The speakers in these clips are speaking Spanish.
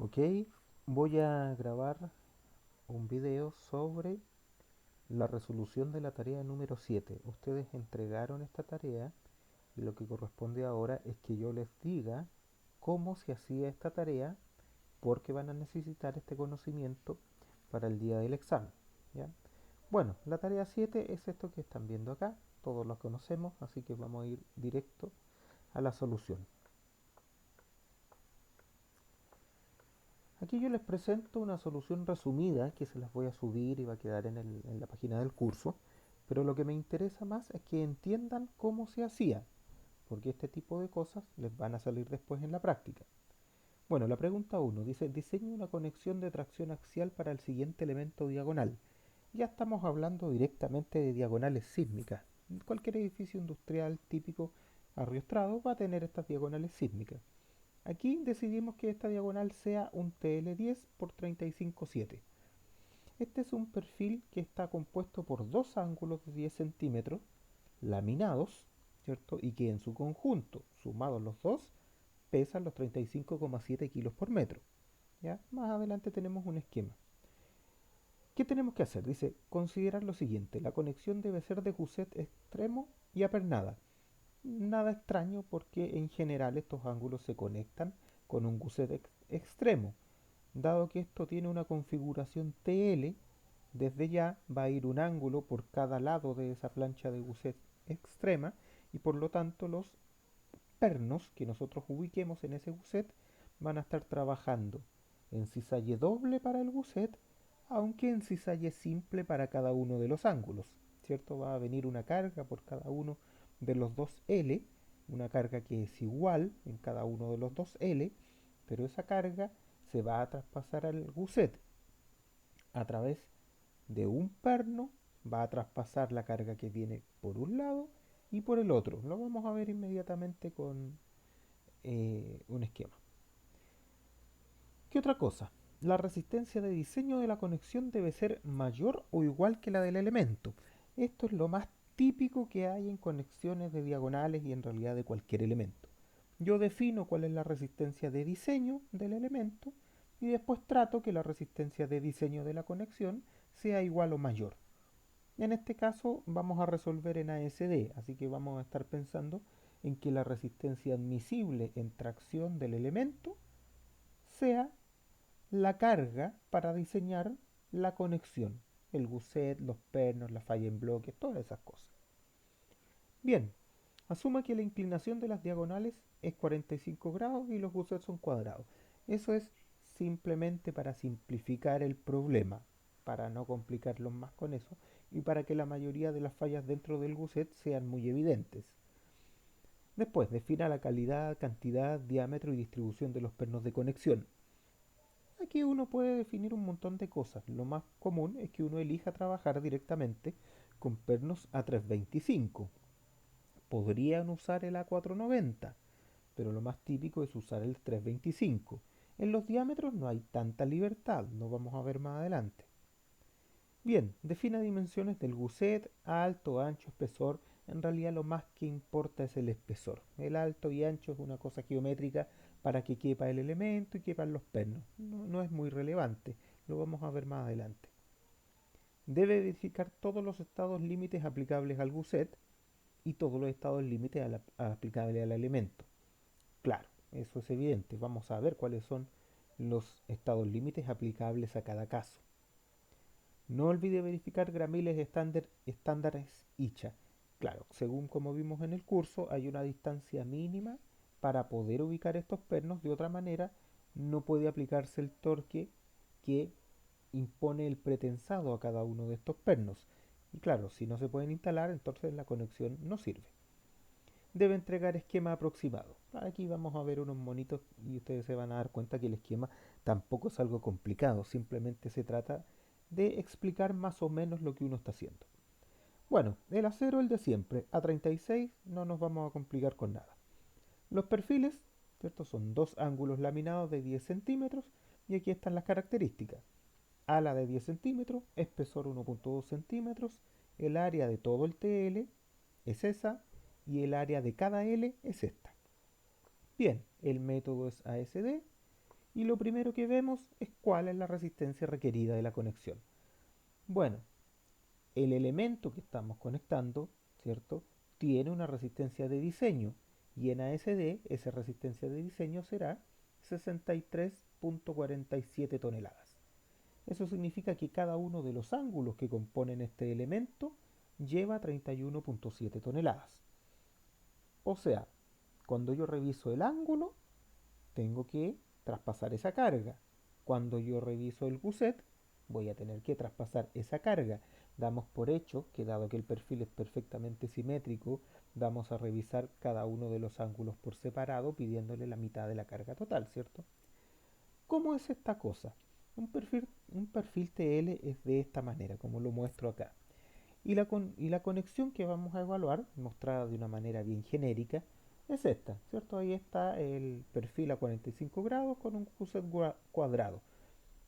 Ok, voy a grabar un video sobre la resolución de la tarea número 7. Ustedes entregaron esta tarea y lo que corresponde ahora es que yo les diga cómo se hacía esta tarea porque van a necesitar este conocimiento para el día del examen. ¿Ya? Bueno, la tarea 7 es esto que están viendo acá, todos lo conocemos, así que vamos a ir directo a la solución. Aquí yo les presento una solución resumida que se las voy a subir y va a quedar en la página del curso, pero lo que me interesa más es que entiendan cómo se hacía, porque este tipo de cosas les van a salir después en la práctica. Bueno, la pregunta uno dice, diseña una conexión de tracción axial para el siguiente elemento diagonal. Ya estamos hablando directamente de diagonales sísmicas. Cualquier edificio industrial típico arriostrado va a tener estas diagonales sísmicas. Aquí decidimos que esta diagonal sea un TL10 por 35,7. Este es un perfil que está compuesto por dos ángulos de 10 centímetros laminados, ¿cierto? Y que en su conjunto, sumados los dos, pesan los 35,7 kilos por metro. ¿Ya? Más adelante tenemos un esquema. ¿Qué tenemos que hacer? Dice, considerar lo siguiente, la conexión debe ser de gusset extremo y apernada. Nada extraño porque en general estos ángulos se conectan con un gusset extremo. Dado que esto tiene una configuración TL, desde ya va a ir un ángulo por cada lado de esa plancha de gusset extrema y por lo tanto los pernos que nosotros ubiquemos en ese gusset van a estar trabajando en cisalle doble para el gusset, aunque en cisalle simple para cada uno de los ángulos. ¿Cierto? Va a venir una carga por cada uno de los dos L, una carga que es igual en cada uno de los dos L, pero esa carga se va a traspasar al gusset a través de un perno, va a traspasar la carga que viene por un lado y por el otro. Lo vamos a ver inmediatamente con un esquema. ¿Qué otra cosa? La resistencia de diseño de la conexión debe ser mayor o igual que la del elemento. Esto es lo más típico que hay en conexiones de diagonales y en realidad de cualquier elemento. Yo defino cuál es la resistencia de diseño del elemento y después trato que la resistencia de diseño de la conexión sea igual o mayor. En este caso vamos a resolver en ASD, así que vamos a estar pensando en que la resistencia admisible en tracción del elemento sea la carga para diseñar la conexión, el gusset, los pernos, la falla en bloque, todas esas cosas. Bien, asuma que la inclinación de las diagonales es 45 grados y los gussets son cuadrados. Eso es simplemente para simplificar el problema, para no complicarlo más con eso y para que la mayoría de las fallas dentro del gusset sean muy evidentes. Después, defina la calidad, cantidad, diámetro y distribución de los pernos de conexión. Aquí uno puede definir un montón de cosas. Lo más común es que uno elija trabajar directamente con pernos A325. Podrían usar el A490, pero lo más típico es usar el 325. En los diámetros no hay tanta libertad, lo vamos a ver más adelante. Bien, defina dimensiones del gusset, alto, ancho, espesor. En realidad lo más que importa es el espesor. El alto y ancho es una cosa geométrica para que quepa el elemento y quepan los pernos. No es muy relevante, lo vamos a ver más adelante. Debe verificar todos los estados límites aplicables al gusset y todos los estados límites aplicables al elemento. Claro, eso es evidente. Vamos a ver cuáles son los estados límites aplicables a cada caso. No olvide verificar gramiles estándares ICHA. Claro, según como vimos en el curso, hay una distancia mínima para poder ubicar estos pernos. De otra manera, no puede aplicarse el torque que impone el pretensado a cada uno de estos pernos. Y claro, si no se pueden instalar, entonces la conexión no sirve. Debe entregar esquema aproximado. Aquí vamos a ver unos monitos y ustedes se van a dar cuenta que el esquema tampoco es algo complicado, simplemente se trata de explicar más o menos lo que uno está haciendo. Bueno, el acero el de siempre, A36, no nos vamos a complicar con nada. Los perfiles, ¿cierto? Son dos ángulos laminados de 10 centímetros y aquí están las características. Ala de 10 centímetros, espesor 1,2 centímetros, el área de todo el TL es esa y el área de cada L es esta. Bien, el método es ASD Y lo primero que vemos es cuál es la resistencia requerida de la conexión. Bueno, el elemento que estamos conectando, ¿cierto? Tiene una resistencia de diseño y en ASD esa resistencia de diseño será 63.47 toneladas. Eso significa que cada uno de los ángulos que componen este elemento lleva 31.7 toneladas. O sea, cuando yo reviso el ángulo, tengo que traspasar esa carga. Cuando yo reviso el gusset, voy a tener que traspasar esa carga. Damos por hecho que dado que el perfil es perfectamente simétrico, vamos a revisar cada uno de los ángulos por separado pidiéndole la mitad de la carga total, ¿cierto? ¿Cómo es esta cosa? Un perfil TL es de esta manera, como lo muestro acá. Y la conexión que vamos a evaluar, mostrada de una manera bien genérica, es esta, ¿cierto? Ahí está el perfil a 45 grados con un gusset cuadrado.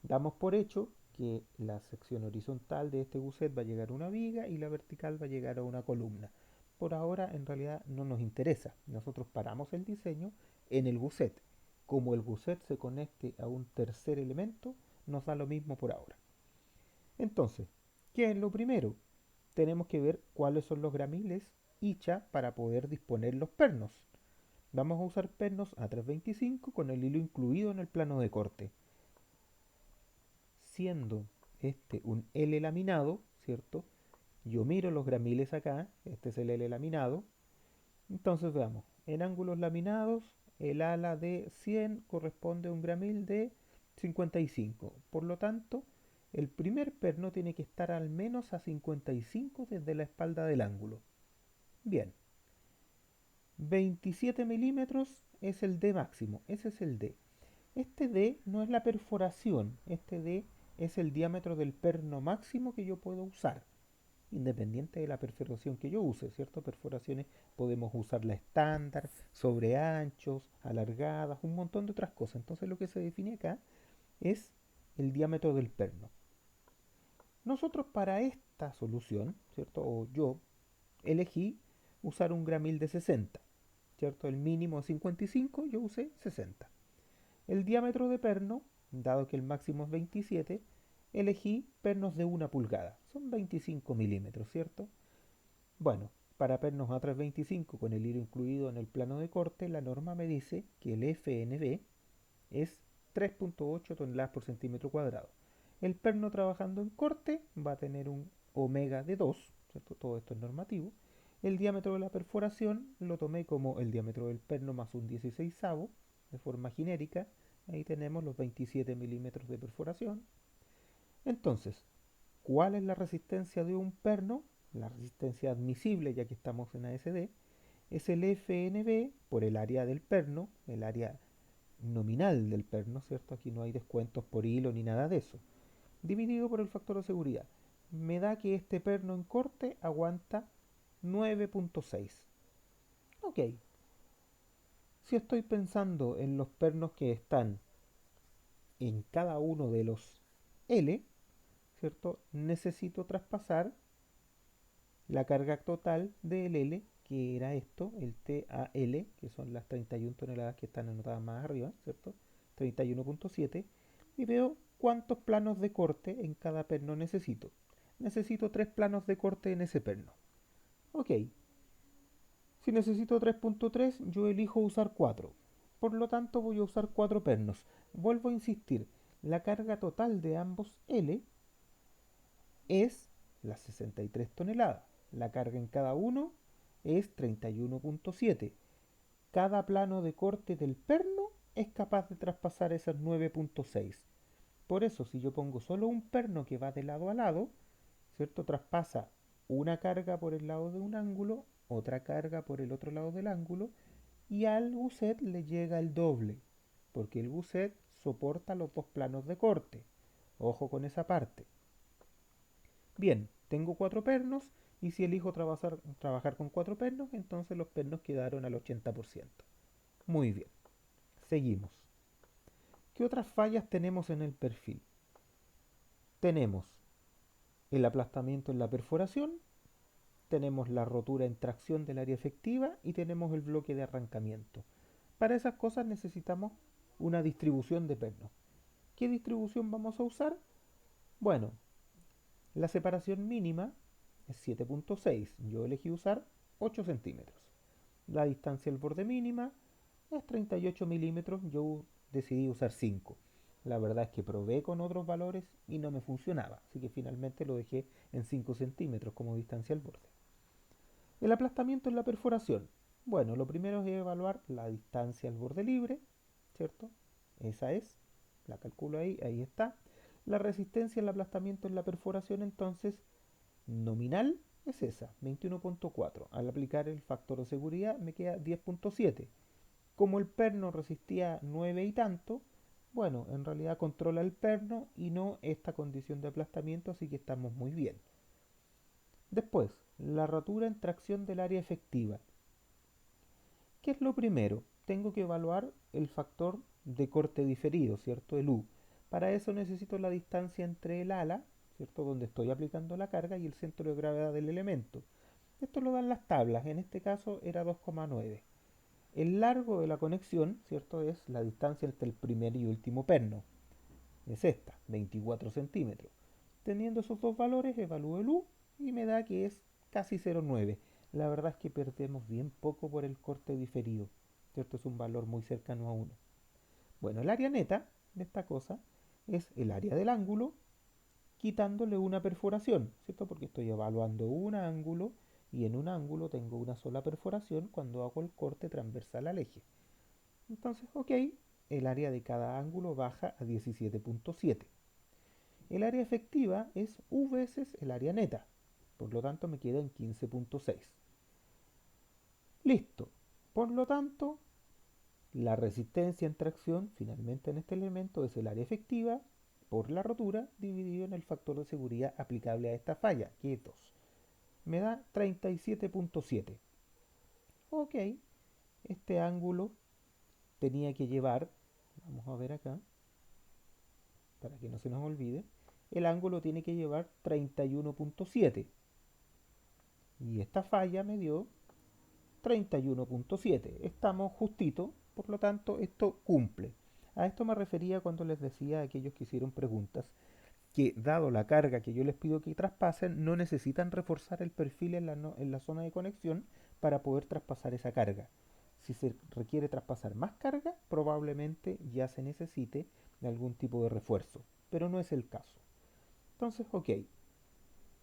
Damos por hecho que la sección horizontal de este gusset va a llegar a una viga y la vertical va a llegar a una columna. Por ahora en realidad no nos interesa. Nosotros paramos el diseño en el gusset. Como el gusset se conecte a un tercer elemento, nos da lo mismo por ahora. Entonces, ¿qué es lo primero? Tenemos que ver cuáles son los gramiles ICHA para poder disponer los pernos. Vamos a usar pernos A325 con el hilo incluido en el plano de corte. Siendo este un L laminado, ¿cierto? Yo miro los gramiles acá, este es el L laminado. Entonces veamos, en ángulos laminados, el ala de 100 corresponde a un gramil de 55. Por lo tanto, el primer perno tiene que estar al menos a 55 desde la espalda del ángulo. Bien, 27 milímetros es el D máximo, ese es el D. Este D no es la perforación, este D es el diámetro del perno máximo que yo puedo usar, independiente de la perforación que yo use, ¿cierto? Perforaciones podemos usarla estándar, sobre anchos, alargadas, un montón de otras cosas. Entonces lo que se define acá es el diámetro del perno. Nosotros para esta solución, ¿cierto? O yo elegí usar un gramil de 60, ¿cierto? El mínimo es 55, yo usé 60. El diámetro de perno, dado que el máximo es 27, elegí pernos de 1 pulgada. Son 25 milímetros, ¿cierto? Bueno, para pernos A325 con el hilo incluido en el plano de corte, la norma me dice que el FNB es 3.8 toneladas por centímetro cuadrado. El perno trabajando en corte va a tener un omega de 2, ¿cierto? Todo esto es normativo. El diámetro de la perforación lo tomé como el diámetro del perno más un 16avo, de forma genérica. Ahí tenemos los 27 milímetros de perforación. Entonces, ¿cuál es la resistencia de un perno? La resistencia admisible, ya que estamos en ASD, es el FNB por el área del perno, el área nominal del perno, ¿cierto? Aquí no hay descuentos por hilo ni nada de eso. Dividido por el factor de seguridad. Me da que este perno en corte aguanta 9.6. Ok, si estoy pensando en los pernos que están en cada uno de los L, ¿cierto? Necesito traspasar la carga total del L, que era esto, el TAL, que son las 31 toneladas que están anotadas más arriba, ¿cierto? 31.7. Y veo cuántos planos de corte en cada perno necesito. Necesito 3 planos de corte en ese perno. Ok, si necesito 3.3, yo elijo usar 4. Por lo tanto, voy a usar 4 pernos. Vuelvo a insistir, la carga total de ambos L es las 63 toneladas. La carga en cada uno es 31.7. Cada plano de corte del perno es capaz de traspasar esas 9.6. Por eso, si yo pongo solo un perno que va de lado a lado, ¿cierto? Traspasa una carga por el lado de un ángulo, otra carga por el otro lado del ángulo, y al buset le llega el doble, porque el buset soporta los dos planos de corte. Ojo con esa parte. Bien, tengo 4 pernos y si elijo trabajar con 4 pernos, entonces los pernos quedaron al 80%. Muy bien, seguimos. ¿Qué otras fallas tenemos en el perfil? Tenemos el aplastamiento en la perforación, tenemos la rotura en tracción del área efectiva y tenemos el bloque de arrancamiento. Para esas cosas necesitamos una distribución de pernos. ¿Qué distribución vamos a usar? Bueno, la separación mínima es 7.6. Yo elegí usar 8 centímetros. La distancia al borde mínima es 38 milímetros. Yo decidí usar 5. La verdad es que probé con otros valores y no me funcionaba, así que finalmente lo dejé en 5 centímetros como distancia al borde. El aplastamiento en la perforación. Bueno, lo primero es evaluar la distancia al borde libre, ¿cierto? Esa es, la calculo ahí, ahí está. La resistencia al aplastamiento en la perforación entonces nominal es esa, 21.4. Al aplicar el factor de seguridad me queda 10.7. Como el perno resistía 9 y tanto, bueno, en realidad controla el perno y no esta condición de aplastamiento, así que estamos muy bien. Después, la rotura en tracción del área efectiva. ¿Qué es lo primero? Tengo que evaluar el factor de corte diferido, ¿cierto? El U. Para eso necesito la distancia entre el ala, ¿cierto? Donde estoy aplicando la carga y el centro de gravedad del elemento. Esto lo dan las tablas, en este caso era 2,9. El largo de la conexión, ¿cierto? Es la distancia entre el primer y último perno. Es esta, 24 centímetros. Teniendo esos dos valores, evalúo el U y me da que es casi 0,9. La verdad es que perdemos bien poco por el corte diferido, ¿cierto? Es un valor muy cercano a 1. Bueno, el área neta de esta cosa es el área del ángulo quitándole una perforación, ¿cierto? Porque estoy evaluando un ángulo y en un ángulo tengo una sola perforación cuando hago el corte transversal al eje. Entonces, ok, el área de cada ángulo baja a 17.7. El área efectiva es U veces el área neta, por lo tanto me queda en 15.6. Listo. Por lo tanto, la resistencia en tracción finalmente en este elemento es el área efectiva por la rotura dividido en el factor de seguridad aplicable a esta falla, que es 2. Me da 37.7. Ok, este ángulo tenía que llevar, vamos a ver acá, para que no se nos olvide, el ángulo tiene que llevar 31.7. Y esta falla me dio 31.7. Estamos justito, por lo tanto esto cumple. A esto me refería cuando les decía a aquellos que hicieron preguntas que dado la carga que yo les pido que traspasen, no necesitan reforzar el perfil en la zona de conexión para poder traspasar esa carga. Si se requiere traspasar más carga, probablemente ya se necesite de algún tipo de refuerzo, pero no es el caso. Entonces, ok,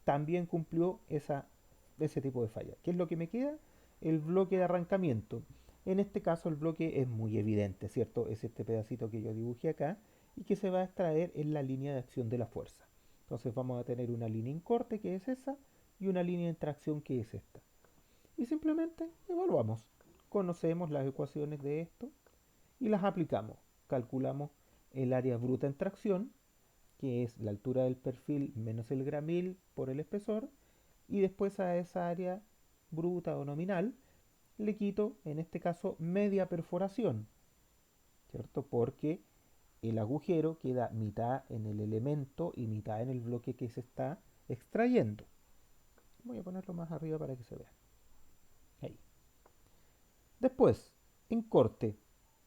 también cumplió ese tipo de falla. ¿Qué es lo que me queda? El bloque de arrancamiento. En este caso el bloque es muy evidente, ¿cierto? Es este pedacito que yo dibujé acá y que se va a extraer en la línea de acción de la fuerza. Entonces vamos a tener una línea en corte que es esa y una línea en tracción que es esta. Y simplemente evaluamos. Conocemos las ecuaciones de esto y las aplicamos. Calculamos el área bruta en tracción, que es la altura del perfil menos el gramil por el espesor, y después a esa área bruta o nominal le quito, en este caso, media perforación, ¿cierto? Porque el agujero queda mitad en el elemento y mitad en el bloque que se está extrayendo. Voy a ponerlo más arriba para que se vea. Ahí. Después, en corte.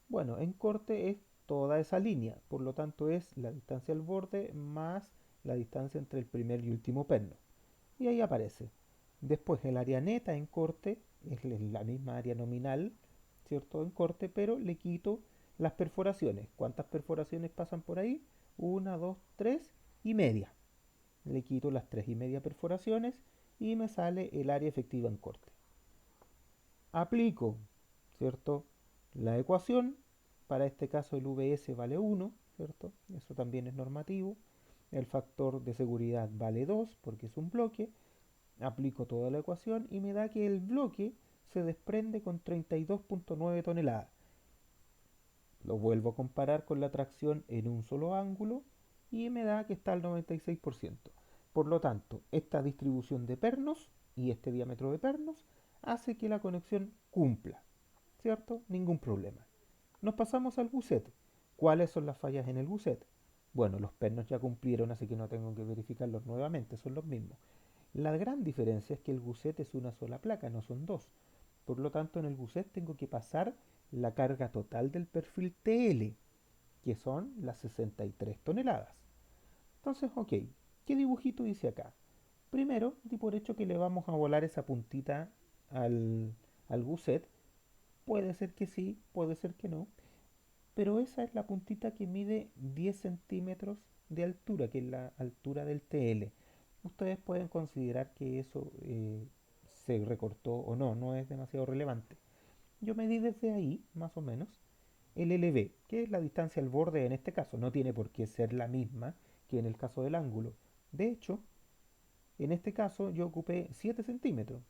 Bueno, en corte es toda esa línea, por lo tanto es la distancia al borde más la distancia entre el primer y último perno. Y ahí aparece. Después el área neta en corte es la misma área nominal, ¿cierto? En corte, pero le quito las perforaciones. ¿Cuántas perforaciones pasan por ahí? Una, dos, tres y media. Le quito las 3,5 perforaciones y me sale el área efectiva en corte. Aplico, ¿cierto? La ecuación, para este caso el VS vale 1, ¿cierto? Eso también es normativo. El factor de seguridad vale 2 porque es un bloque. Aplico toda la ecuación y me da que el bloque se desprende con 32.9 toneladas. Lo vuelvo a comparar con la tracción en un solo ángulo y me da que está al 96%. Por lo tanto, esta distribución de pernos y este diámetro de pernos hace que la conexión cumpla, ¿cierto? Ningún problema. Nos pasamos al buset. ¿Cuáles son las fallas en el buset? Bueno, los pernos ya cumplieron, así que no tengo que verificarlos nuevamente, son los mismos. La gran diferencia es que el buset es una sola placa, no son dos. Por lo tanto, en el buset tengo que pasar la carga total del perfil TL. que son las 63 toneladas. Entonces, ok, ¿qué dibujito dice acá? Primero, di por hecho que le vamos a volar esa puntita al, al gusset. Puede ser que sí, puede ser que no. Pero esa es la puntita que mide 10 centímetros de altura, que es la altura del TL. Ustedes pueden considerar que eso se recortó o no, no es demasiado relevante. Yo medí desde ahí, más o menos, el LB, que es la distancia al borde en este caso. No tiene por qué ser la misma que en el caso del ángulo. De hecho, en este caso yo ocupé 7 centímetros.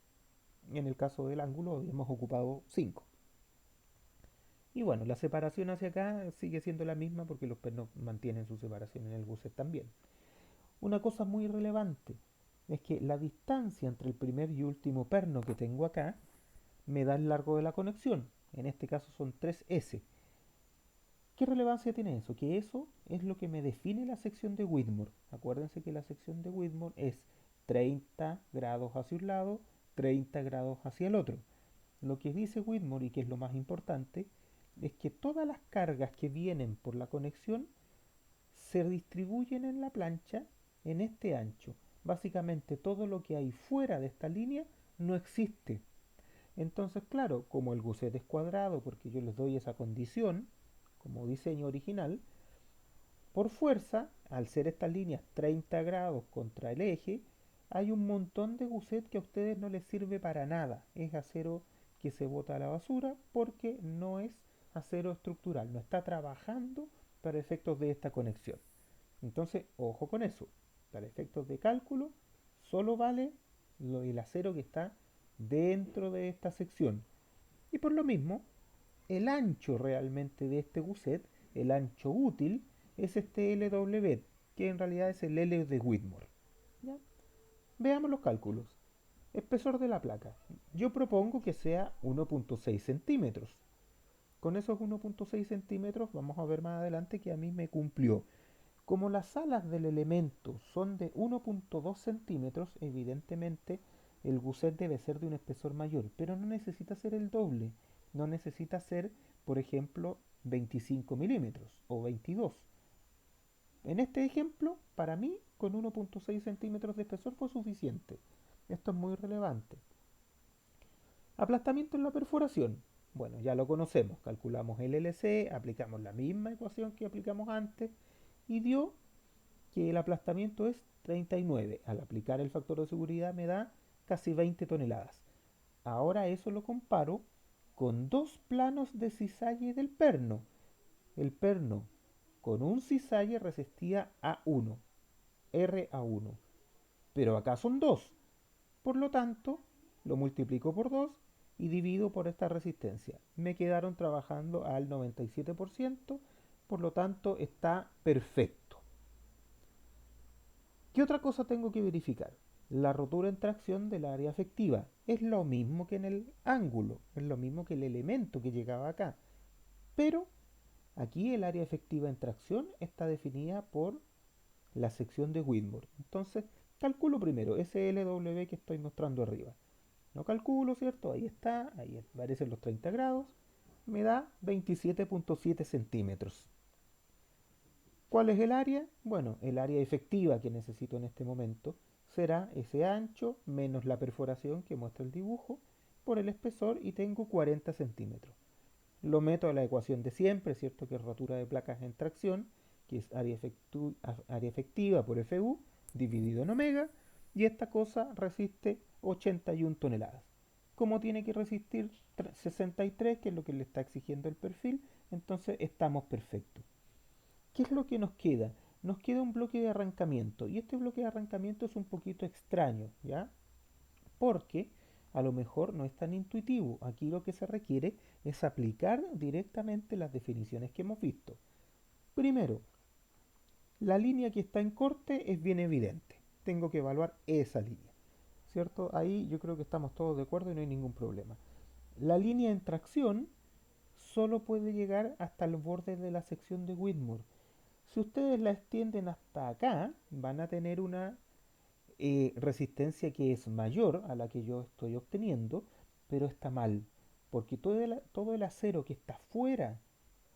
En el caso del ángulo hemos ocupado 5. Y bueno, la separación hacia acá sigue siendo la misma porque los pernos mantienen su separación en el gusset también. Una cosa muy relevante es que la distancia entre el primer y último perno que tengo acá me da el largo de la conexión. En este caso son 3S. ¿Qué relevancia tiene eso? Que eso es lo que me define la sección de Whitmore. Acuérdense que la sección de Whitmore es 30 grados hacia un lado, 30 grados hacia el otro. Lo que dice Whitmore, y que es lo más importante, es que todas las cargas que vienen por la conexión se distribuyen en la plancha en este ancho. Básicamente todo lo que hay fuera de esta línea no existe. Entonces, claro, como el gusset es cuadrado, porque yo les doy esa condición como diseño original, por fuerza, al ser estas líneas 30 grados contra el eje, hay un montón de gusset que a ustedes no les sirve para nada. Es acero que se bota a la basura porque no es acero estructural, no está trabajando para efectos de esta conexión. Entonces, ojo con eso. Para efectos de cálculo, solo vale el acero que está dentro de esta sección. Y por lo mismo, el ancho realmente de este gusset, el ancho útil, es este LW, que en realidad es el L de Whitmore. ¿Ya? Veamos los cálculos. Espesor de la placa. Yo propongo que sea 1.6 centímetros. Con esos 1.6 centímetros vamos a ver más adelante que a mí me cumplió. Como las alas del elemento son de 1.2 centímetros, evidentemente el gusset debe ser de un espesor mayor, pero no necesita ser el doble. No necesita ser, por ejemplo, 25 milímetros o 22. En este ejemplo, para mí, con 1.6 centímetros de espesor fue suficiente. Esto es muy relevante. Aplastamiento en la perforación. Bueno, ya lo conocemos. Calculamos el LC, aplicamos la misma ecuación que aplicamos antes y dio que el aplastamiento es 39. Al aplicar el factor de seguridad me da casi 20 toneladas. Ahora eso lo comparo con dos planos de cisalle del perno. El perno con un cisalle resistía A1, RA1, pero acá son dos. Por lo tanto, lo multiplico por 2 y divido por esta resistencia. Me quedaron trabajando al 97%, por lo tanto está perfecto. ¿Qué otra cosa tengo que verificar? La rotura en tracción del área efectiva. Es lo mismo que en el ángulo, es lo mismo que el elemento que llegaba acá. Pero aquí el área efectiva en tracción está definida por la sección de Whitmore. Entonces, calculo primero ese LW que estoy mostrando arriba. No calculo, ¿cierto? Ahí está, ahí aparecen los 30 grados. Me da 27.7 centímetros. ¿Cuál es el área? Bueno, el área efectiva que necesito en este momento será ese ancho menos la perforación que muestra el dibujo por el espesor y tengo 40 centímetros. Lo meto a la ecuación de siempre, ¿cierto? Que es rotura de placas en tracción, que es área efectiva por FU dividido en omega, y esta cosa resiste 81 toneladas. Como tiene que resistir 63, que es lo que le está exigiendo el perfil, entonces estamos perfectos. ¿Qué es lo que nos queda? Nos queda un bloque de arrancamiento, y este bloque de arrancamiento es un poquito extraño, ¿ya? Porque a lo mejor no es tan intuitivo. Aquí lo que se requiere es aplicar directamente las definiciones que hemos visto. Primero, la línea que está en corte es bien evidente. Tengo que evaluar esa línea. ¿Cierto? Ahí yo creo que estamos todos de acuerdo y no hay ningún problema. La línea en tracción solo puede llegar hasta el borde de la sección de Whitmore. Si ustedes la extienden hasta acá, van a tener una resistencia que es mayor a la que yo estoy obteniendo, pero está mal, porque todo el acero que está fuera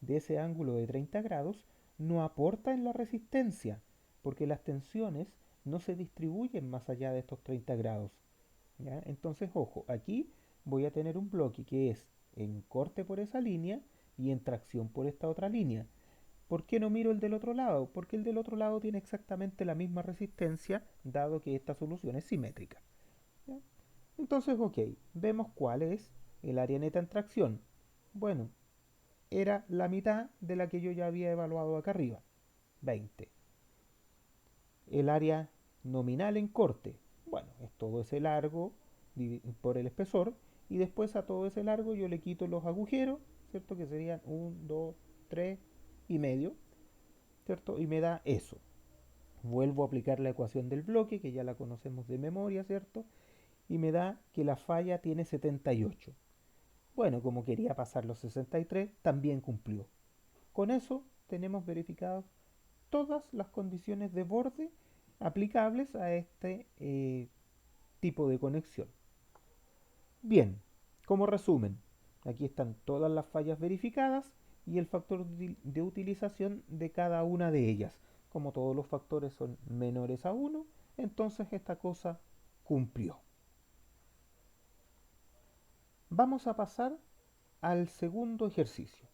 de ese ángulo de 30 grados no aporta en la resistencia, porque las tensiones no se distribuyen más allá de estos 30 grados. ¿Ya? Entonces, ojo, aquí voy a tener un bloque que es en corte por esa línea y en tracción por esta otra línea. ¿Por qué no miro el del otro lado? Porque el del otro lado tiene exactamente la misma resistencia, dado que esta solución es simétrica. ¿Ya? Entonces, ok, vemos cuál es el área neta en tracción. Bueno, era la mitad de la que yo ya había evaluado acá arriba, 20. El área nominal en corte, bueno, es todo ese largo por el espesor, y después a todo ese largo yo le quito los agujeros, ¿cierto? Que serían 1, 2, 3 y medio, ¿cierto? Y me da eso. Vuelvo a aplicar la ecuación del bloque, que ya la conocemos de memoria, ¿cierto? Y me da que la falla tiene 78. Bueno, como quería pasar los 63, también cumplió. Con eso tenemos verificadas todas las condiciones de borde aplicables a este tipo de conexión. Bien, como resumen, aquí están todas las fallas verificadas y el factor de utilización de cada una de ellas. Como todos los factores son menores a 1, entonces esta cosa cumplió. Vamos a pasar al segundo ejercicio.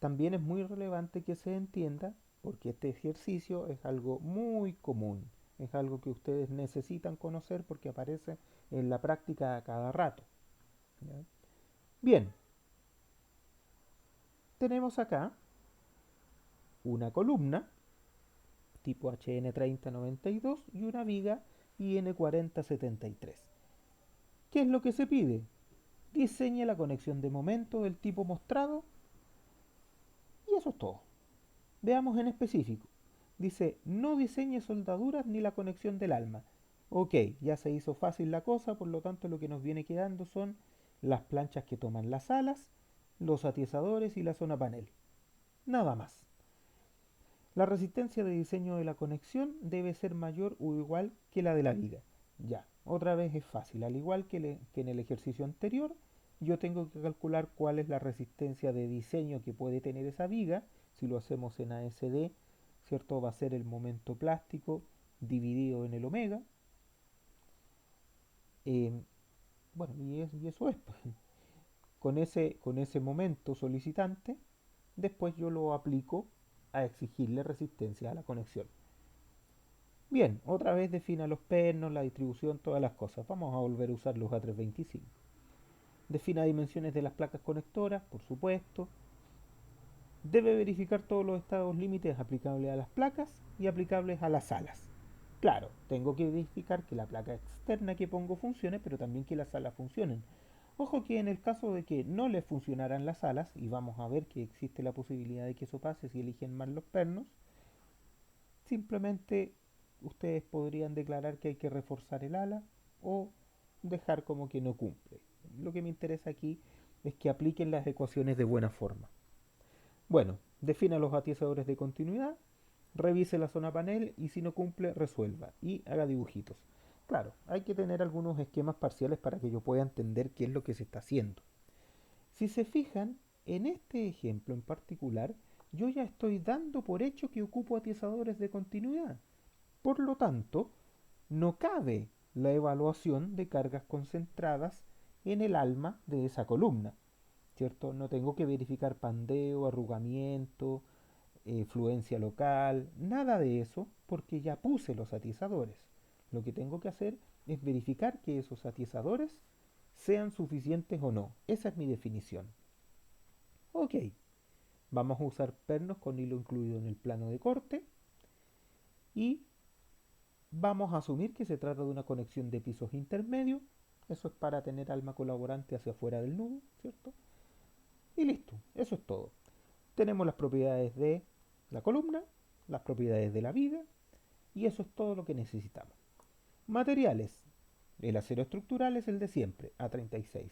También es muy relevante que se entienda, porque este ejercicio es algo muy común, es algo que ustedes necesitan conocer porque aparece en la práctica a cada rato. ¿Ya? Bien, tenemos acá una columna tipo HN3092 y una viga IN4073. ¿Qué es lo que se pide? Diseñe la conexión de momento del tipo mostrado y eso es todo. Veamos en específico. Dice, no diseñe soldaduras ni la conexión del alma. Ok, ya se hizo fácil la cosa, por lo tanto lo que nos viene quedando son las planchas que toman las alas, los atiesadores y la zona panel. Nada más. La resistencia de diseño de la conexión debe ser mayor o igual que la de la viga. Ya, otra vez es fácil. Al igual que en el ejercicio anterior, yo tengo que calcular cuál es la resistencia de diseño que puede tener esa viga. Si lo hacemos en ASD, ¿cierto? Va a ser el momento plástico dividido en el omega. Eh, bueno, y eso es. Pues. Con ese momento solicitante, después yo lo aplico a exigirle resistencia a la conexión. Bien, otra vez defina los pernos, la distribución, todas las cosas. Vamos a volver a usar los A325. Defina dimensiones de las placas conectoras, por supuesto. Debe verificar todos los estados límites aplicables a las placas y aplicables a las alas. Claro, tengo que verificar que la placa externa que pongo funcione, pero también que las alas funcionen. Ojo que en el caso de que no les funcionaran las alas, y vamos a ver que existe la posibilidad de que eso pase si eligen mal los pernos, simplemente ustedes podrían declarar que hay que reforzar el ala o dejar como que no cumple. Lo que me interesa aquí es que apliquen las ecuaciones de buena forma. Bueno, defina los atiesadores de continuidad, revise la zona panel y si no cumple, resuelva y haga dibujitos. Claro, hay que tener algunos esquemas parciales para que yo pueda entender qué es lo que se está haciendo. Si se fijan, en este ejemplo en particular, yo ya estoy dando por hecho que ocupo atiesadores de continuidad. Por lo tanto, no cabe la evaluación de cargas concentradas en el alma de esa columna, ¿cierto? No tengo que verificar pandeo, arrugamiento, fluencia local, nada de eso, porque ya puse los atizadores. Lo que tengo que hacer es verificar que esos atizadores sean suficientes o no. Esa es mi definición. Ok, vamos a usar pernos con hilo incluido en el plano de corte y vamos a asumir que se trata de una conexión de pisos intermedios. Eso es para tener alma colaborante hacia afuera del nudo, ¿cierto? Y listo, eso es todo. Tenemos las propiedades de la columna, las propiedades de la viga y eso es todo lo que necesitamos. Materiales. El acero estructural es el de siempre, A36.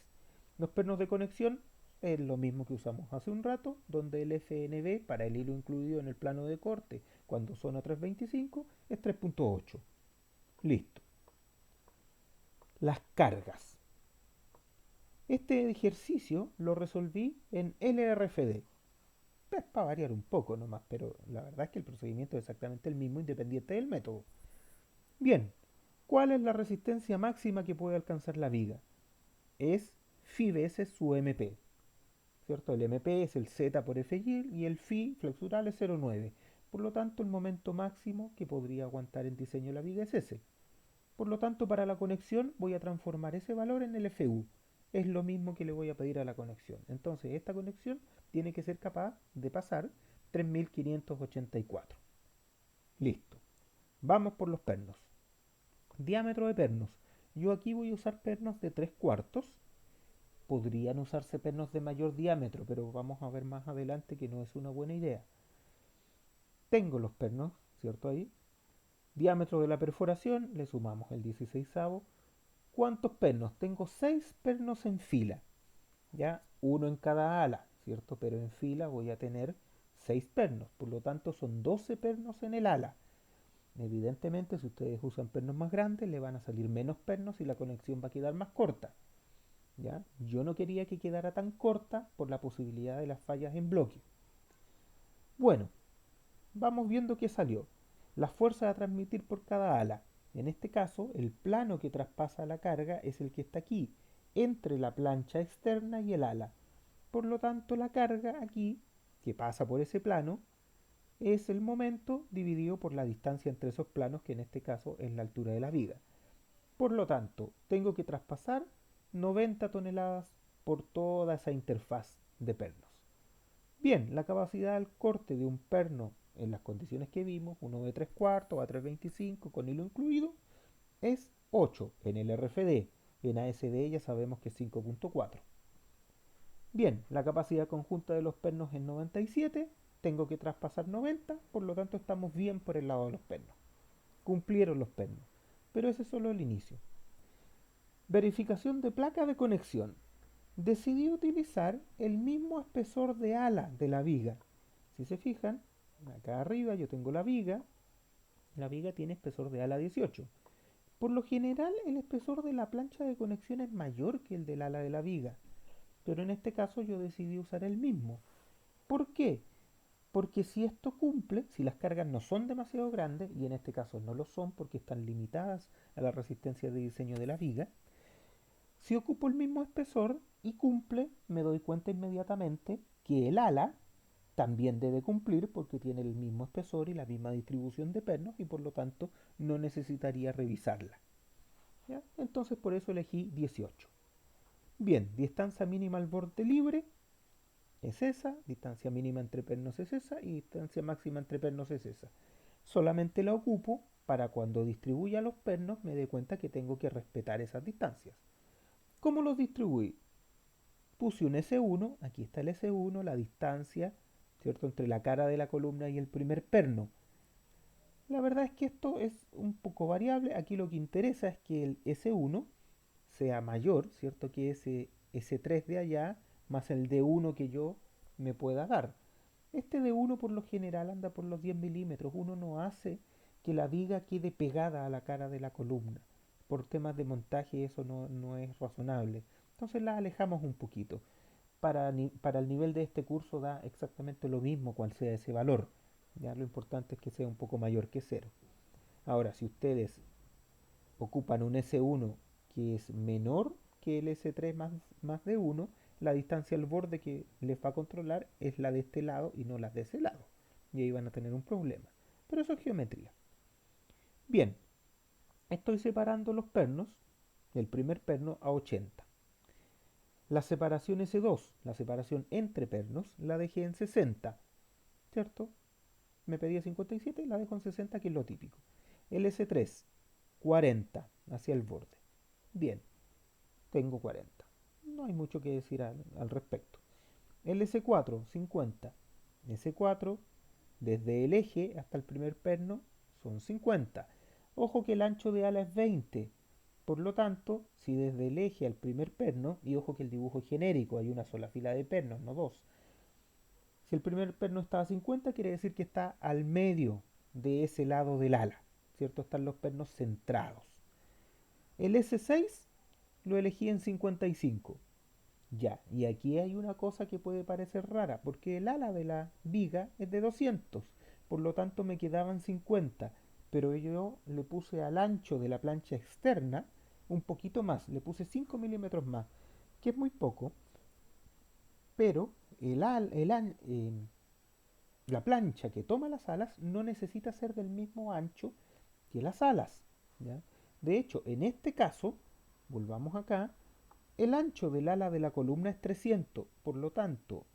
Los pernos de conexión es lo mismo que usamos hace un rato, donde el FNB para el hilo incluido en el plano de corte cuando son A325 es 3.8. Listo. Las cargas. Este ejercicio lo resolví en LRFD. Pues para variar un poco nomás, pero la verdad es que el procedimiento es exactamente el mismo independiente del método. Bien, ¿cuál es la resistencia máxima que puede alcanzar la viga? Es phi veces su MP, ¿cierto? El MP es el Z por FY y el phi flexural es 0,9. Por lo tanto, el momento máximo que podría aguantar en diseño la viga es ese. Por lo tanto, para la conexión voy a transformar ese valor en el FU. Es lo mismo que le voy a pedir a la conexión. Entonces, esta conexión tiene que ser capaz de pasar 3584. Listo. Vamos por los pernos. Diámetro de pernos. Yo aquí voy a usar pernos de 3 cuartos. Podrían usarse pernos de mayor diámetro, pero vamos a ver más adelante que no es una buena idea. Tengo los pernos, ¿cierto? Ahí. Diámetro de la perforación, le sumamos el 16avo. ¿Cuántos pernos? Tengo 6 pernos en fila, ya uno en cada ala, ¿cierto? Pero en fila voy a tener 6 pernos, por lo tanto son 12 pernos en el ala. Evidentemente, si ustedes usan pernos más grandes, le van a salir menos pernos y la conexión va a quedar más corta, ¿ya? Yo no quería que quedara tan corta por la posibilidad de las fallas en bloque. Bueno, vamos viendo qué salió. La fuerza a transmitir por cada ala. En este caso, el plano que traspasa la carga es el que está aquí, entre la plancha externa y el ala. Por lo tanto, la carga aquí, que pasa por ese plano, es el momento dividido por la distancia entre esos planos, que en este caso es la altura de la viga. Por lo tanto, tengo que traspasar 90 toneladas por toda esa interfaz de pernos. Bien, la capacidad del corte de un perno en las condiciones que vimos, uno de 3 cuartos a 3,25 con hilo incluido, es 8 en el RFD. En ASD ya sabemos que es 5,4. Bien, la capacidad conjunta de los pernos es 97, tengo que traspasar 90, por lo tanto estamos bien por el lado de los pernos. Cumplieron los pernos, pero ese es solo el inicio. Verificación de placa de conexión. Decidí utilizar el mismo espesor de ala de la viga. Si se fijan, acá arriba yo tengo la viga tiene espesor de ala 18. Por lo general, el espesor de la plancha de conexión es mayor que el del ala de la viga, pero en este caso yo decidí usar el mismo. ¿Por qué? Porque si esto cumple, si las cargas no son demasiado grandes, y en este caso no lo son porque están limitadas a la resistencia de diseño de la viga, si ocupo el mismo espesor y cumple, me doy cuenta inmediatamente que el ala también debe cumplir porque tiene el mismo espesor y la misma distribución de pernos y por lo tanto no necesitaría revisarla. ¿Ya? Entonces por eso elegí 18. Bien, distancia mínima al borde libre es esa, distancia mínima entre pernos es esa y distancia máxima entre pernos es esa. Solamente la ocupo para cuando distribuya los pernos me dé cuenta que tengo que respetar esas distancias. ¿Cómo los distribuí? Puse un S1, aquí está el S1, la distancia, ¿cierto?, entre la cara de la columna y el primer perno. La verdad es que esto es un poco variable, aquí lo que interesa es que el S1 sea mayor, ¿cierto?, que ese S3 de allá, más el D1 que yo me pueda dar. Este D1 por lo general anda por los 10 milímetros, uno no hace que la viga quede pegada a la cara de la columna. Por temas de montaje eso no es razonable. Entonces la alejamos un poquito. Para el nivel de este curso da exactamente lo mismo cual sea ese valor. Ya lo importante es que sea un poco mayor que cero. Ahora, si ustedes ocupan un S1 que es menor que el S3 más de 1, la distancia al borde que les va a controlar es la de este lado y no la de ese lado. Y ahí van a tener un problema. Pero eso es geometría. Bien, estoy separando los pernos, el primer perno a 80. La separación S2, la separación entre pernos, la dejé en 60, ¿cierto? Me pedía 57 y la dejo en 60, que es lo típico. El S3, 40 hacia el borde. Bien, tengo 40. No hay mucho que decir al respecto. El S4, 50. S4, desde el eje hasta el primer perno, son 50. Ojo que el ancho de ala es 20. Por lo tanto, si desde el eje al primer perno, y ojo que el dibujo es genérico, hay una sola fila de pernos, no dos. Si el primer perno está a 50, quiere decir que está al medio de ese lado del ala, ¿cierto? Están los pernos centrados. El S6 lo elegí en 55. Ya, y aquí hay una cosa que puede parecer rara, porque el ala de la viga es de 200, por lo tanto me quedaban 50, pero yo le puse al ancho de la plancha externa un poquito más, le puse 5 milímetros más, que es muy poco, pero la plancha que toma las alas no necesita ser del mismo ancho que las alas. ¿Ya? De hecho, en este caso, volvamos acá, el ancho del ala de la columna es 300, por lo tanto,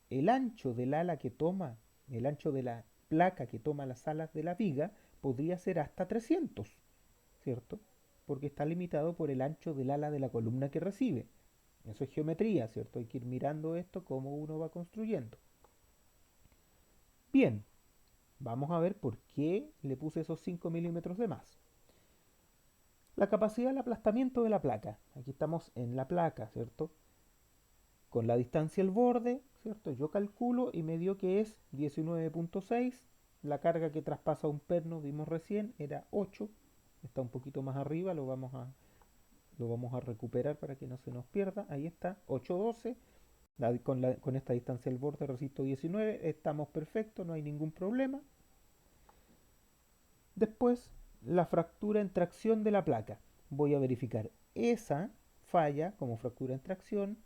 el ancho del ala que toma, el ancho de la placa que toma las alas de la viga podría ser hasta 300, ¿cierto? Porque está limitado por el ancho del ala de la columna que recibe. Eso es geometría, ¿cierto? Hay que ir mirando esto como uno va construyendo. Bien, vamos a ver por qué le puse esos 5 milímetros de más. La capacidad del aplastamiento de la placa. Aquí estamos en la placa, ¿cierto? Con la distancia al borde, ¿cierto? Yo calculo y me dio que es 19.6. La carga que traspasa un perno, vimos recién, era 8. Está un poquito más arriba, lo vamos a recuperar para que no se nos pierda. Ahí está, 8.12. Con esta distancia al borde resisto 19. Estamos perfectos, no hay ningún problema. Después, la fractura en tracción de la placa. Voy a verificar esa falla como fractura en tracción.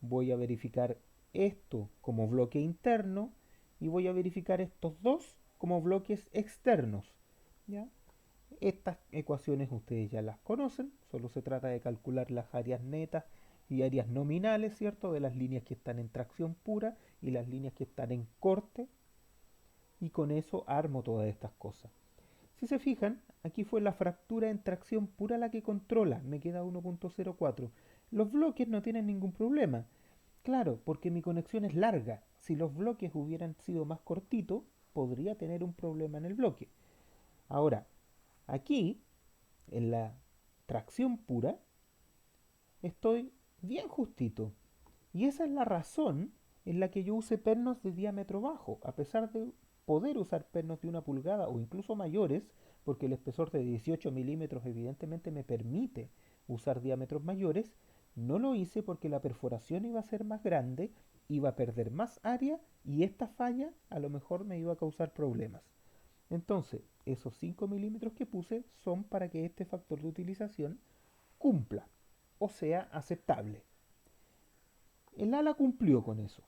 Voy a verificar esto como bloque interno y voy a verificar estos dos como bloques externos. ¿Ya? Estas ecuaciones ustedes ya las conocen, solo se trata de calcular las áreas netas y áreas nominales, ¿cierto? De las líneas que están en tracción pura y las líneas que están en corte, y con eso armo todas estas cosas. Si se fijan, aquí fue la fractura en tracción pura la que controla, me queda 1.04. Los bloques no tienen ningún problema. Claro, porque mi conexión es larga. Si los bloques hubieran sido más cortitos, podría tener un problema en el bloque. Ahora, aquí, en la tracción pura, estoy bien justito. Y esa es la razón en la que yo use pernos de diámetro bajo, a pesar de poder usar pernos de 1 pulgada o incluso mayores, porque el espesor de 18 milímetros evidentemente me permite usar diámetros mayores. No lo hice porque la perforación iba a ser más grande, iba a perder más área y esta falla a lo mejor me iba a causar problemas. Entonces, esos 5 milímetros que puse son para que este factor de utilización cumpla, o sea, aceptable. El ala cumplió con eso.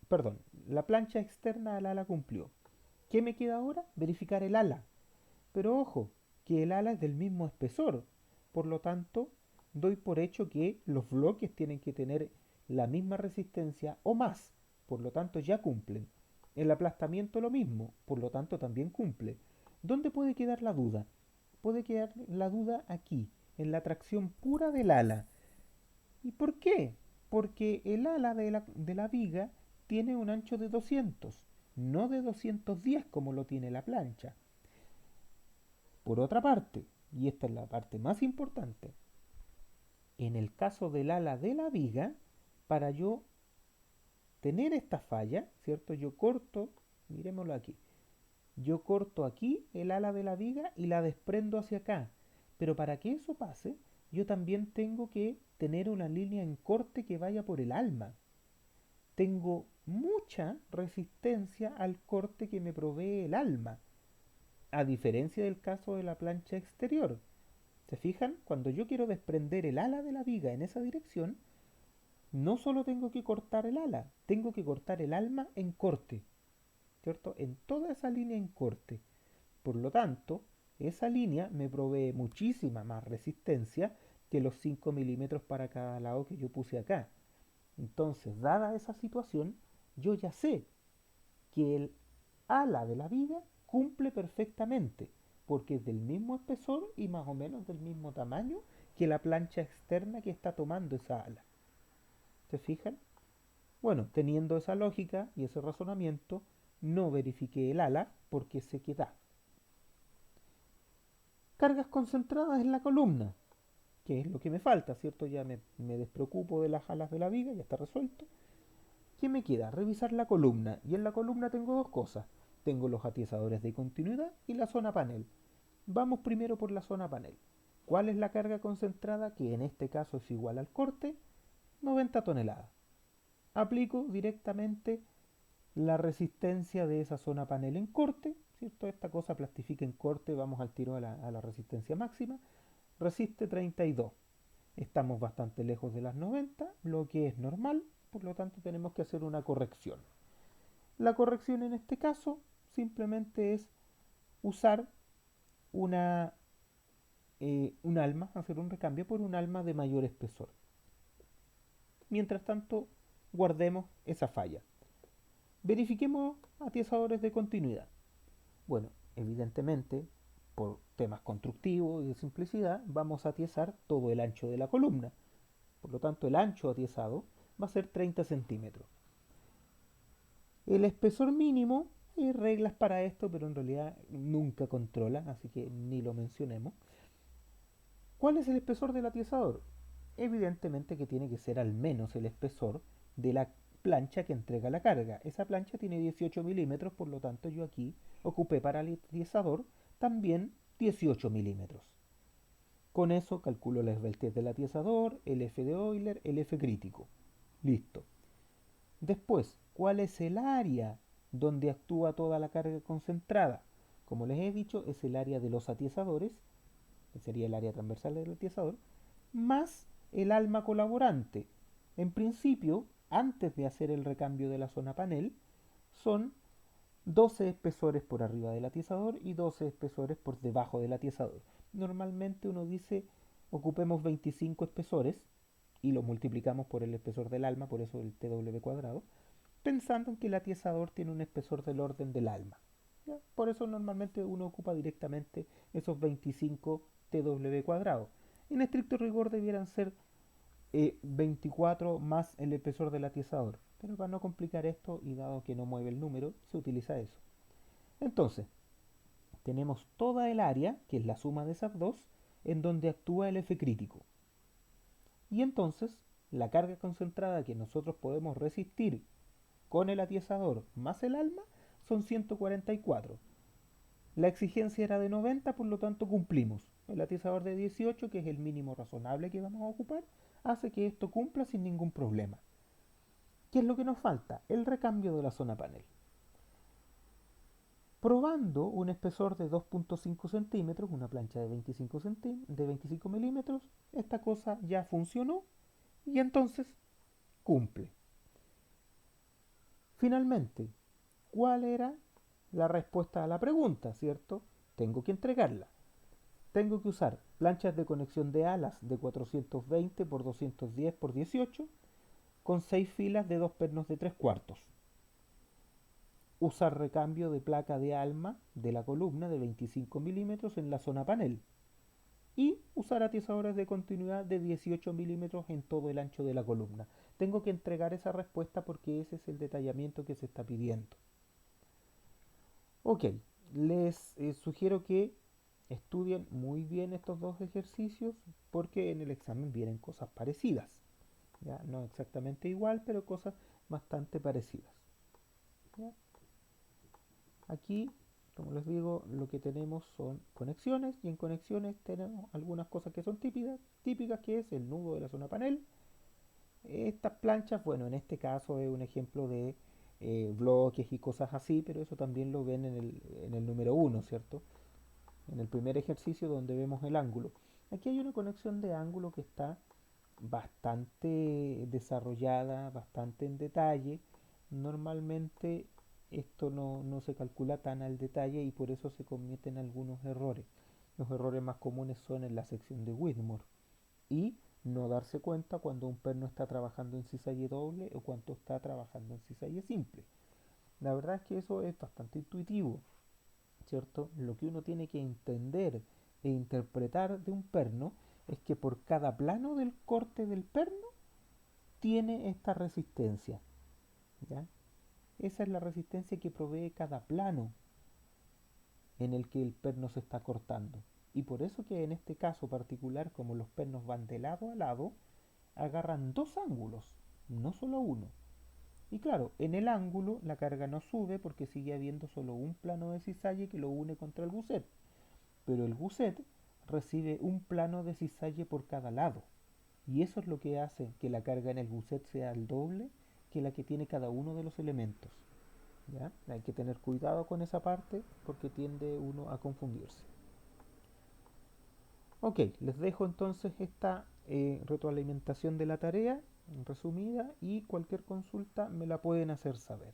Perdón, la plancha externa al ala cumplió. ¿Qué me queda ahora? Verificar el ala. Pero ojo, que el ala es del mismo espesor. Por lo tanto, doy por hecho que los bloques tienen que tener la misma resistencia o más. Por lo tanto, ya cumplen. El aplastamiento lo mismo. Por lo tanto, también cumple. ¿Dónde puede quedar la duda? Puede quedar la duda aquí, en la tracción pura del ala. ¿Y por qué? Porque el ala de la viga tiene un ancho de 200, no de 210 como lo tiene la plancha. Por otra parte, y esta es la parte más importante, en el caso del ala de la viga, para yo tener esta falla, ¿cierto? Yo corto, miremoslo aquí, yo corto aquí el ala de la viga y la desprendo hacia acá. Pero para que eso pase, yo también tengo que tener una línea en corte que vaya por el alma. Tengo mucha resistencia al corte que me provee el alma, a diferencia del caso de la plancha exterior. ¿Se fijan? Cuando yo quiero desprender el ala de la viga en esa dirección, no solo tengo que cortar el ala, tengo que cortar el alma en corte, ¿cierto? En toda esa línea en corte. Por lo tanto, esa línea me provee muchísima más resistencia que los 5 milímetros para cada lado que yo puse acá. Entonces, dada esa situación, yo ya sé que el ala de la viga cumple perfectamente, porque es del mismo espesor y más o menos del mismo tamaño que la plancha externa que está tomando esa ala. ¿Se fijan? Bueno, teniendo esa lógica y ese razonamiento, no verifiqué el ala porque se queda. Cargas concentradas en la columna, que es lo que me falta, ¿cierto? Ya me despreocupo de las alas de la viga, ya está resuelto. ¿Qué me queda? Revisar la columna. Y en la columna tengo dos cosas. Tengo los atiesadores de continuidad y la zona panel. Vamos primero por la zona panel. ¿Cuál es la carga concentrada? Que en este caso es igual al corte. 90 toneladas. Aplico directamente la resistencia de esa zona panel en corte, ¿cierto? Esta cosa plastifica en corte, vamos al tiro a la resistencia máxima, resiste 32. Estamos bastante lejos de las 90, lo que es normal, por lo tanto tenemos que hacer una corrección. La corrección en este caso simplemente es usar una, un alma, hacer un recambio por un alma de mayor espesor. Mientras tanto, guardemos esa falla. Verifiquemos atiesadores de continuidad. Bueno, evidentemente, por temas constructivos y de simplicidad, vamos a atiesar todo el ancho de la columna. Por lo tanto, el ancho atiesado va a ser 30 centímetros. El espesor mínimo, hay reglas para esto, pero en realidad nunca controlan, así que ni lo mencionemos. ¿Cuál es el espesor del atiesador? Evidentemente que tiene que ser al menos el espesor de la plancha que entrega la carga. Esa plancha tiene 18 milímetros, por lo tanto yo aquí ocupé para el atiesador también 18 milímetros. Con eso calculo la esbeltez del atiesador, el F de Euler, el F crítico. Listo. Después, ¿cuál es el área donde actúa toda la carga concentrada? Como les he dicho, es el área de los atiesadores, que sería el área transversal del atiesador, más el alma colaborante. En principio, antes de hacer el recambio de la zona panel, son 12 espesores por arriba del atiesador y 12 espesores por debajo del atiesador. Normalmente uno dice ocupemos 25 espesores y lo multiplicamos por el espesor del alma, por eso el TW cuadrado, pensando en que el atiesador tiene un espesor del orden del alma. ¿Ya? Por eso normalmente uno ocupa directamente esos 25 TW cuadrado. En estricto rigor debieran ser 24 más el espesor del atiesador. Pero para no complicar esto y dado que no mueve el número, se utiliza eso. Entonces, tenemos toda el área, que es la suma de esas dos, en donde actúa el F crítico. Y entonces, la carga concentrada que nosotros podemos resistir con el atiesador más el alma son 144. La exigencia era de 90, por lo tanto cumplimos. El atiesador de 18, que es el mínimo razonable que vamos a ocupar, hace que esto cumpla sin ningún problema. ¿Qué es lo que nos falta? El recambio de la zona panel. Probando un espesor de 2.5 centímetros, una plancha de 25 milímetros, esta cosa ya funcionó y entonces cumple. Finalmente, ¿cuál era la respuesta a la pregunta, cierto? Tengo que entregarla. Tengo que usar planchas de conexión de alas de 420 por 210 por 18 con 6 filas de 2 pernos de 3 cuartos. Usar recambio de placa de alma de la columna de 25 milímetros en la zona panel. Y usar atiesadores de continuidad de 18 milímetros en todo el ancho de la columna. Tengo que entregar esa respuesta porque ese es el detallamiento que se está pidiendo. Ok, les sugiero que estudien muy bien estos dos ejercicios porque en el examen vienen cosas parecidas. ¿Ya? No exactamente igual, pero cosas bastante parecidas. ¿Ya? Aquí, como les digo, lo que tenemos son conexiones y en conexiones tenemos algunas cosas que son típicas que es el nudo de la zona panel. Estas planchas, bueno, en este caso es un ejemplo de bloques y cosas así, pero eso también lo ven en el número uno, ¿cierto? En el primer ejercicio donde vemos el ángulo. Aquí hay una conexión de ángulo que está bastante desarrollada, bastante en detalle. Normalmente esto no se calcula tan al detalle y por eso se cometen algunos errores. Los errores más comunes son en la sección de Whitmore y no darse cuenta cuando un perno está trabajando en cisalle doble o cuando está trabajando en cisalle simple. La verdad es que eso es bastante intuitivo, ¿cierto? Lo que uno tiene que entender e interpretar de un perno es que por cada plano del corte del perno tiene esta resistencia, ¿ya? Esa es la resistencia que provee cada plano en el que el perno se está cortando. Y por eso que en este caso particular, como los pernos van de lado a lado, agarran dos ángulos, no solo uno. Y claro, en el ángulo la carga no sube porque sigue habiendo solo un plano de cisalle que lo une contra el gusset. Pero el gusset recibe un plano de cisalle por cada lado. Y eso es lo que hace que la carga en el buset sea el doble que la que tiene cada uno de los elementos. ¿Ya? Hay que tener cuidado con esa parte porque tiende uno a confundirse. Ok, les dejo entonces esta retroalimentación de la tarea resumida y cualquier consulta me la pueden hacer saber.